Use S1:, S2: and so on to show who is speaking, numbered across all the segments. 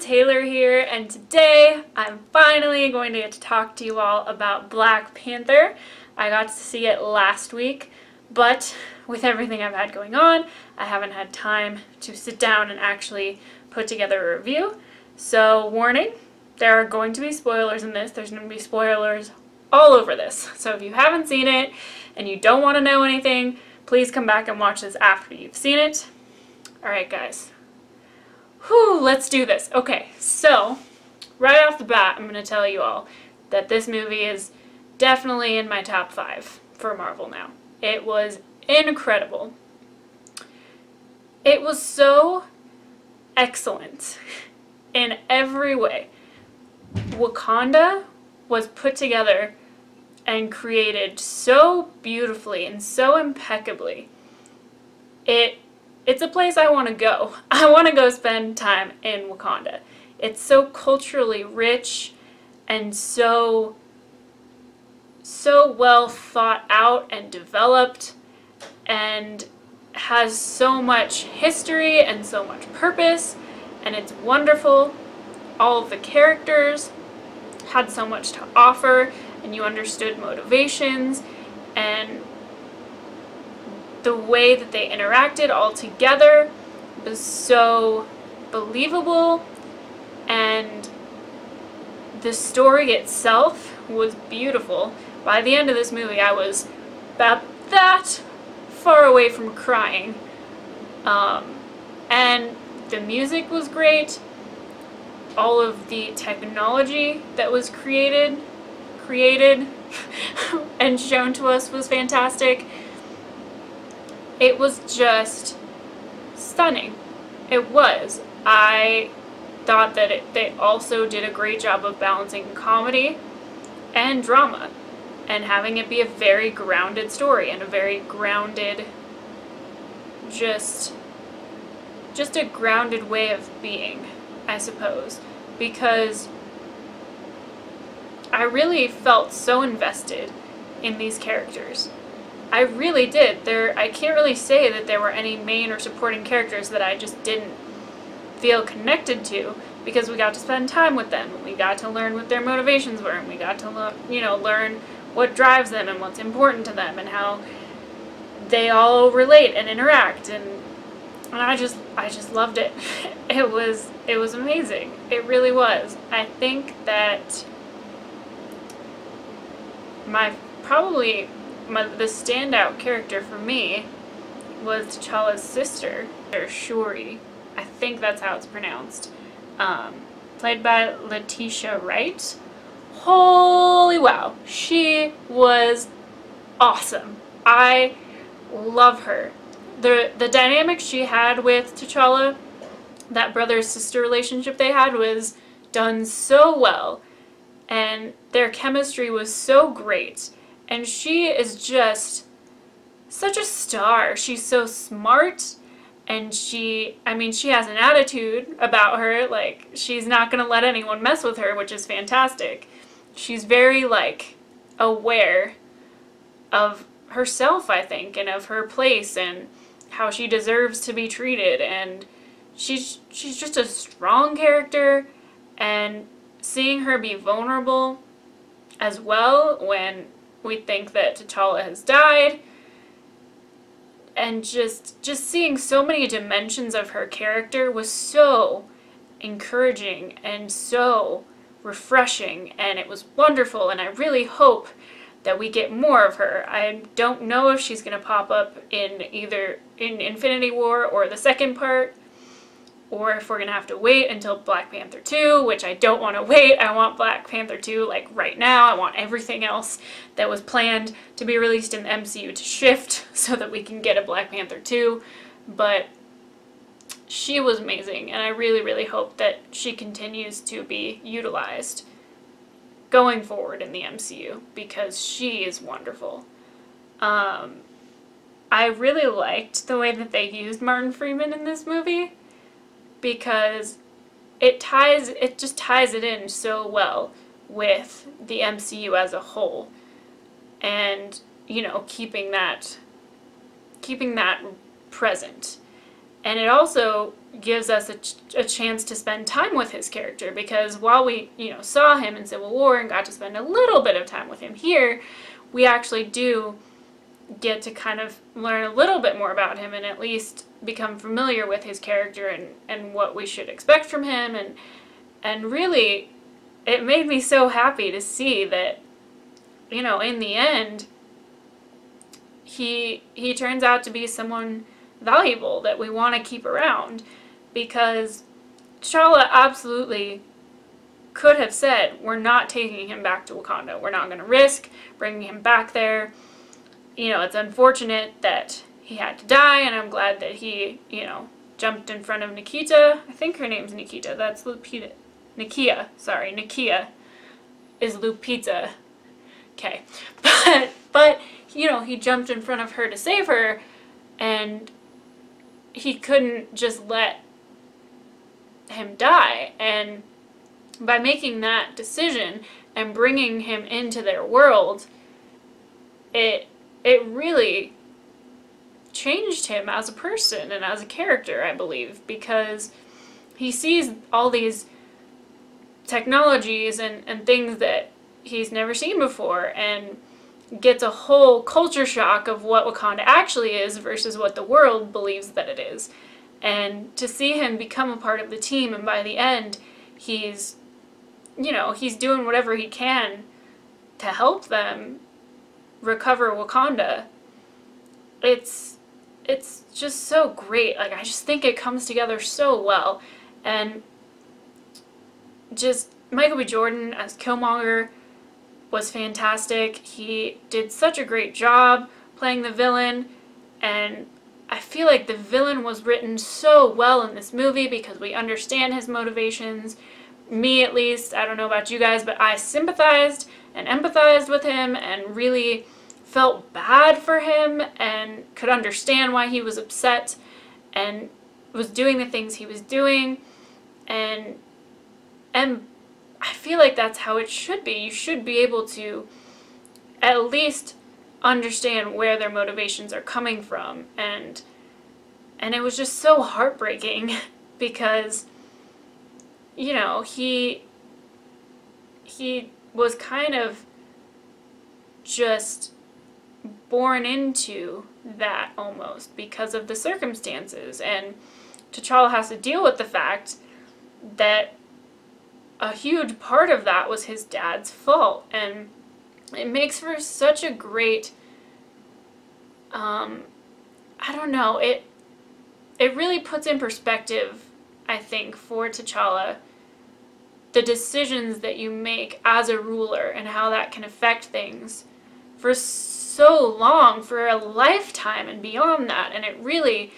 S1: Taylor here, and today I'm finally going to get to talk to you all about Black Panther. I got to see it last week, but with everything I've had going on, I haven't had time to sit down and actually put together a review. So, warning, there are going to be spoilers in this. There's going to be spoilers all over this. So if you haven't seen it and you don't want to know anything, please come back and watch this after you've seen it. Alright guys. Whew, let's do this. Okay, so right off the bat, I'm going to tell you all that this movie is definitely in my top 5 for Marvel now. It was incredible. It was so excellent in every way. Wakanda was put together and created so beautifully and so impeccably. It's a place I want to go. I want to go spend time in Wakanda. It's so culturally rich and so well thought out and developed and has so much history and so much purpose, and it's wonderful. All of the characters had so much to offer, and you understood motivations and the way that they interacted all together was so believable, and the story itself was beautiful. By the end of this movie, I was about that far away from crying. And the music was great. All of the technology that was created and shown to us was fantastic. It was just stunning. It was. I thought that they also did a great job of balancing comedy and drama and having it be a very grounded story and a very grounded, just a grounded way of being, I suppose, because I really felt so invested in these characters. I really did. I can't really say that there were any main or supporting characters that I just didn't feel connected to, because we got to spend time with them, and we got to learn what their motivations were, and we got to learn what drives them and what's important to them and how they all relate and interact, and I just loved it. It was amazing. It really was. I think that the standout character for me was T'Challa's sister, or Shuri. I think that's how it's pronounced. Played by Letitia Wright. Holy wow, she was awesome. I love her. The dynamic she had with T'Challa, that brother-sister relationship they had, was done so well, and their chemistry was so great. And she is just such a star. She's so smart, and she has an attitude about her, like, she's not gonna let anyone mess with her, which is fantastic. She's very, like, aware of herself, I think, and of her place, and how she deserves to be treated, and she's just a strong character, and seeing her be vulnerable as well when we think that T'Challa has died, and just seeing so many dimensions of her character was so encouraging and so refreshing, and it was wonderful, and I really hope that we get more of her. I don't know if she's going to pop up in either in Infinity War or the second part, or if we're going to have to wait until Black Panther 2, which I don't want to wait. I want Black Panther 2 like right now. I want everything else that was planned to be released in the MCU to shift so that we can get a Black Panther 2. But she was amazing, and I really, really hope that she continues to be utilized going forward in the MCU, because she is wonderful. I really liked the way that they used Martin Freeman in this movie, because it just ties it in so well with the MCU as a whole, and keeping that present. And it also gives us a chance to spend time with his character, because while we, saw him in Civil War and got to spend a little bit of time with him here, we actually do get to kind of learn a little bit more about him and at least become familiar with his character and what we should expect from him. And really, it made me so happy to see that, in the end, he turns out to be someone valuable that we want to keep around, because T'Challa absolutely could have said, we're not taking him back to Wakanda. We're not going to risk bringing him back there. It's unfortunate that he had to die, and I'm glad that he, jumped in front of Nikita. I think her name's Nikita. That's Lupita. Nakia. Sorry, Nakia is Lupita. Okay. But he jumped in front of her to save her, and he couldn't just let him die. And by making that decision and bringing him into their world, it really changed him as a person and as a character, I believe, because he sees all these technologies and things that he's never seen before, and gets a whole culture shock of what Wakanda actually is versus what the world believes that it is. And to see him become a part of the team, and by the end, he's doing whatever he can to help them recover Wakanda. It's just so great. Like, I just think it comes together so well. And just Michael B. Jordan as Killmonger was fantastic. He did such a great job playing the villain, and I feel like the villain was written so well in this movie because we understand his motivations. Me, at least, I don't know about you guys, but I sympathized and empathized with him and really felt bad for him and could understand why he was upset and was doing the things he was doing. And I feel like that's how it should be. You should be able to at least understand where their motivations are coming from. And it was just so heartbreaking because, he was kind of just born into that almost because of the circumstances. And T'Challa has to deal with the fact that a huge part of that was his dad's fault. And it makes for such a great, I don't know, it really puts in perspective, I think, for T'Challa, the decisions that you make as a ruler and how that can affect things for so long, for a lifetime and beyond that. And it really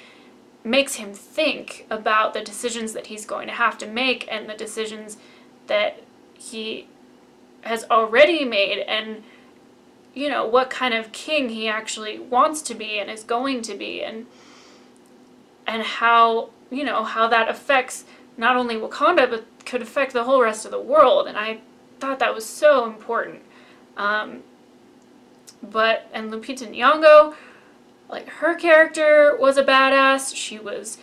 S1: makes him think about the decisions that he's going to have to make and the decisions that he has already made, and what kind of king he actually wants to be and is going to be, and how how that affects not only Wakanda but could affect the whole rest of the world. And I thought that was so important. And Lupita Nyong'o, like, her character was a badass. She was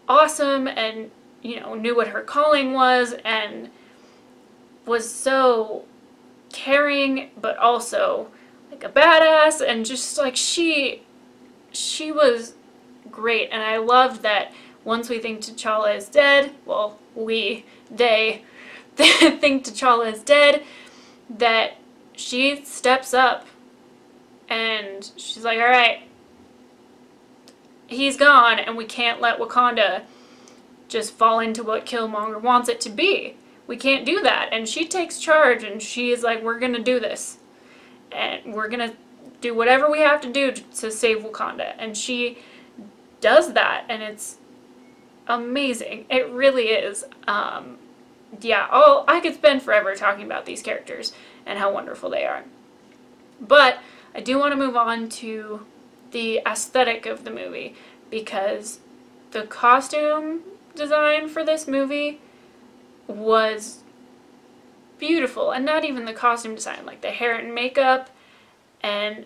S1: awesome and knew what her calling was and was so caring, but also like a badass, and just like she was great. And I loved that once we think T'Challa is dead, well, they think T'Challa is dead, that she steps up and she's like, all right, he's gone, and we can't let Wakanda just fall into what Killmonger wants it to be. We can't do that. And she takes charge, and she is like, we're going to do this. And we're going to do whatever we have to do to save Wakanda. And she does that, and it's amazing. It really is. Yeah, I could spend forever talking about these characters and how wonderful they are. But I do want to move on to the aesthetic of the movie, because the costume design for this movie was beautiful. And not even the costume design, like the hair and makeup and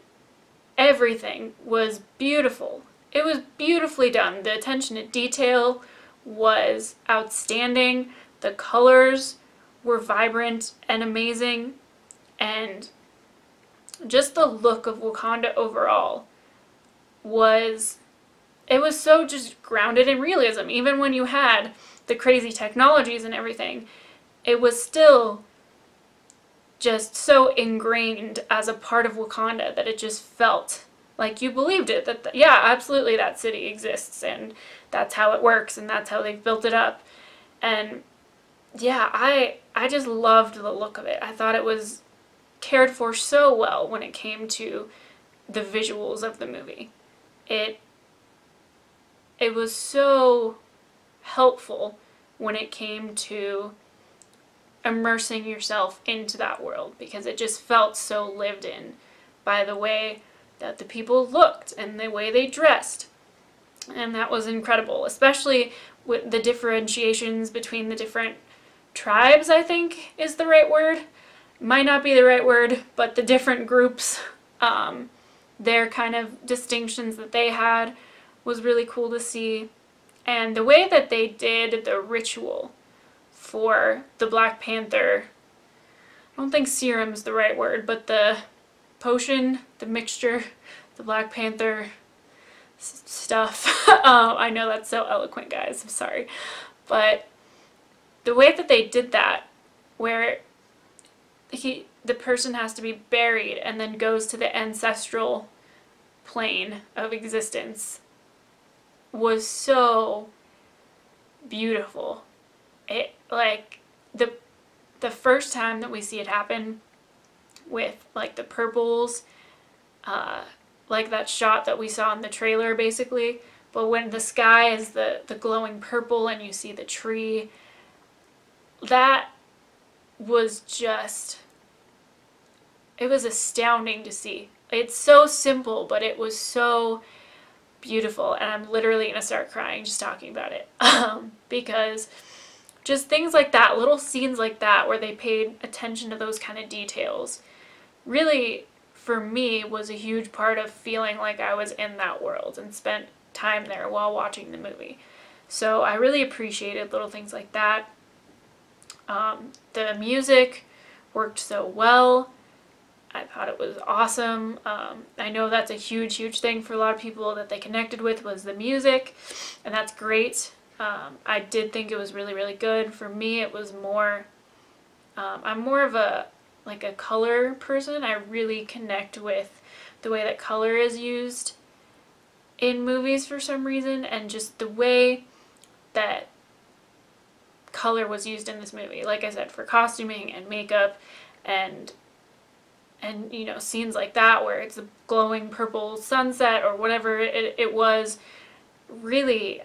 S1: everything was beautiful. it was beautifully done. The attention to detail was outstanding. The colors were vibrant and amazing. And just the look of Wakanda overall was, it was so just grounded in realism. Even when you had the crazy technologies and everything, it was still just so ingrained as a part of Wakanda that it just felt like you believed it. That, yeah, absolutely, that city exists, and that's how it works, and that's how they've built it up. And yeah, I just loved the look of it. I thought it was cared for so well when it came to the visuals of the movie. It was so helpful when it came to immersing yourself into that world, because it just felt so lived in by the way that the people looked and the way they dressed. And that was incredible, especially with the differentiations between the different tribes, I think is the right word. Might not be the right word, but the different groups, their kind of distinctions that they had was really cool to see. And the way that they did the ritual for the Black Panther, I don't think serum's the right word, but the potion, the mixture, the Black Panther stuff. I know that's so eloquent, guys, I'm sorry. But the way that they did that, where the person has to be buried and then goes to the ancestral plane of existence, was so beautiful. It, like, the first time that we see it happen with, like, the purples, like that shot that we saw in the trailer, basically, but when the sky is the glowing purple and you see the tree, that was just, it was astounding to see. It's so simple, but it was so beautiful, and I'm literally gonna start crying just talking about it. Because just things like that, little scenes like that where they paid attention to those kind of details, really, for me, was a huge part of feeling like I was in that world and spent time there while watching the movie. So I really appreciated little things like that. The music worked so well. I thought it was awesome. I know that's a huge, huge thing for a lot of people that they connected with, was the music, and that's great. I did think it was really, really good. For me, it was more, I'm more of a color person. I really connect with the way that color is used in movies for some reason, and just the way that color was used in this movie. Like I said, for costuming and makeup and you know, scenes like that where it's a glowing purple sunset or whatever it was, really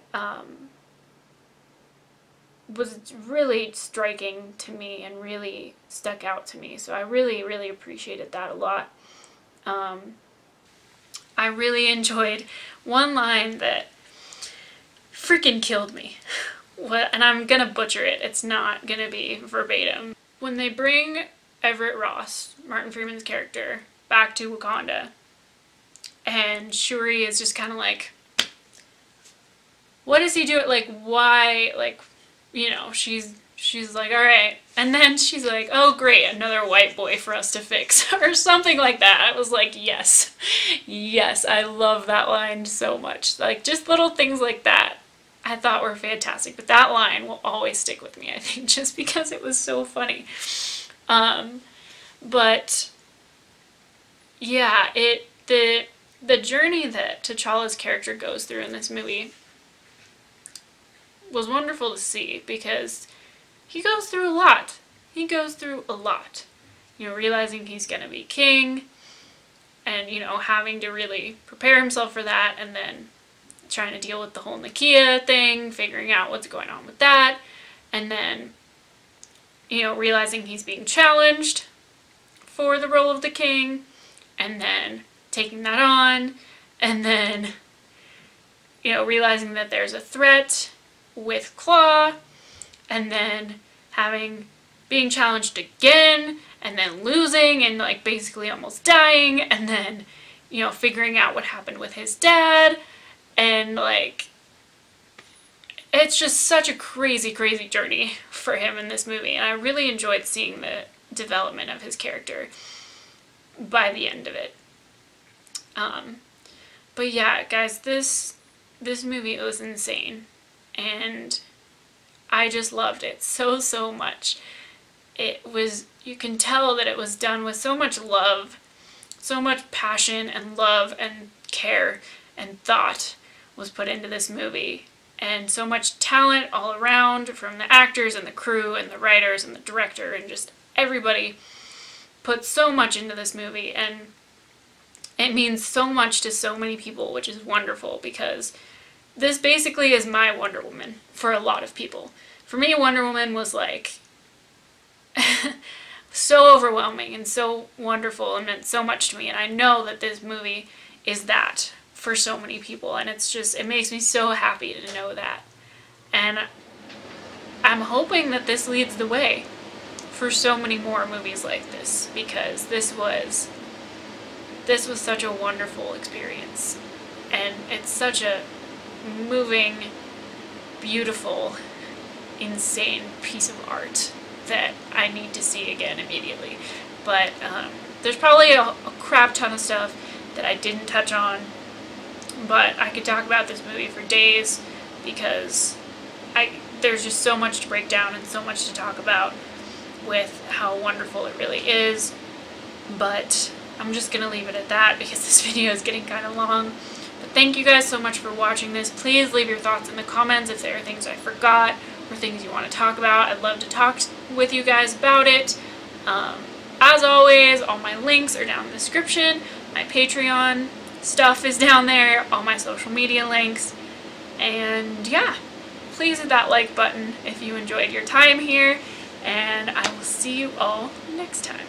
S1: was really striking to me and really stuck out to me. So I really, really appreciated that a lot. I really enjoyed one line that freaking killed me. And I'm gonna butcher it. It's not gonna be verbatim. When they bring Everett Ross, Martin Freeman's character, back to Wakanda, and Shuri is just kind of like, what does he do? Like, why? Like, you know, she's like, all right. And then she's like, oh, great, another white boy for us to fix, or something like that. I was like, yes, yes, I love that line so much. Like, just little things like that I thought were fantastic. But that line will always stick with me, I think, just because it was so funny. But yeah, the journey that T'Challa's character goes through in this movie was wonderful to see, because he goes through a lot. He goes through a lot. You know, realizing he's gonna be king, and, you know, having to really prepare himself for that, and then trying to deal with the whole Nakia thing, figuring out what's going on with that, and then, you know, realizing he's being challenged for the role of the king, and then taking that on, and then, you know, realizing that there's a threat with Claw, and then being challenged again, and then losing, and, like, basically almost dying, and then, you know, figuring out what happened with his dad, And like, it's just such a crazy, crazy journey for him in this movie. And I really enjoyed seeing the development of his character by the end of it. But yeah, guys, this movie was insane. And I just loved it so, so much. It was, you can tell that it was done with so much love, so much passion and love and care and thought was put into this movie. And so much talent all around from the actors and the crew and the writers and the director, and just everybody put so much into this movie. And it means so much to so many people, which is wonderful, because this basically is my Wonder Woman for a lot of people. For me, Wonder Woman was like so overwhelming and so wonderful and meant so much to me. And I know that this movie is that for so many people. And it's just, it makes me so happy to know that. And I'm hoping that this leads the way for so many more movies like this, because this was such a wonderful experience. And it's such a moving, beautiful, insane piece of art that I need to see again immediately. But there's probably a crap ton of stuff that I didn't touch on, but I could talk about this movie for days, because there's just so much to break down and so much to talk about with how wonderful it really is. But I'm just gonna leave it at that, because this video is getting kind of long. But thank you guys so much for watching this. Please leave your thoughts in the comments if there are things I forgot or things you want to talk about. I'd love to talk with you guys about it. As always, all my links are down in the description. My Patreon stuff is down there, all my social media links. And yeah, please hit that like button if you enjoyed your time here, and I will see you all next time.